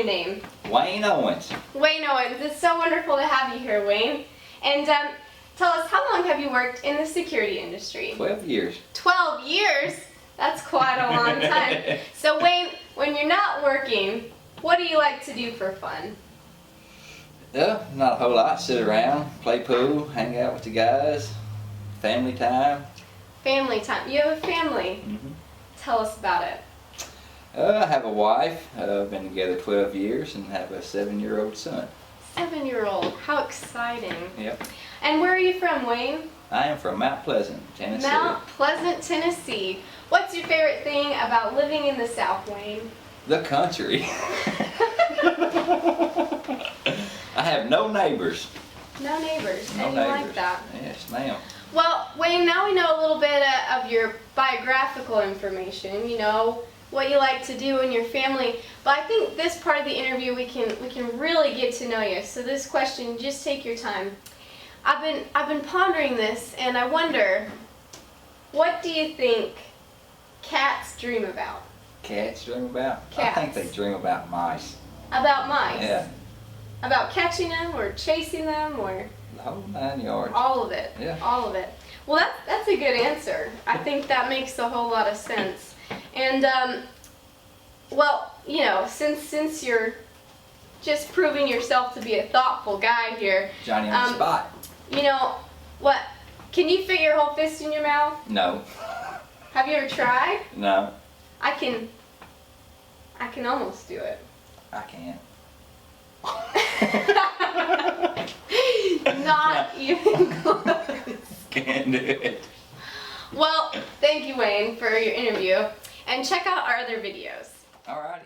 your name? Wayne Owens. Wayne Owens. It's so wonderful to have you here, Wayne. And tell us, how long have you worked in the security industry? 12 years. 12 years? That's quite a long time. So Wayne, when you're not working, what do you like to do for fun? Not a whole lot. Sit around, play pool, hang out with the guys, family time. Family time. You have a family. Mm-hmm. Tell us about it. I have a wife. Been together 12 years and have a 7-year-old son. 7-year-old. How exciting. Yep. And where are you from, Wayne? I am from Mount Pleasant, Tennessee. Mount Pleasant, Tennessee. What's your favorite thing about living in the South, Wayne? The country. I have no neighbors. No neighbors. No And neighbors. you like that? Yes, ma'am. Well, Wayne, now we know a little bit of your biographical information, you know, what you like to do in your family. But I think this part of the interview we can really get to know you. So this question, just take your time. I've been pondering this, and I wonder, what do you think cats dream about? Cats dream about? Cats. I think they dream about mice. About mice? Yeah, About catching them or chasing them or the whole 9 yards. all of it? Yeah. All of it. Well, that's a good answer. I think that makes a whole lot of sense. And well, you know, since you're just proving yourself to be a thoughtful guy here, Johnny on the spot. you know, what? Can you fit your whole fist in your mouth? No. Have you ever tried? No, I can almost do it. I can't. Not even close. Can't do it. Well, thank you, Wayne, for your interview. And check out our other videos. Alrighty.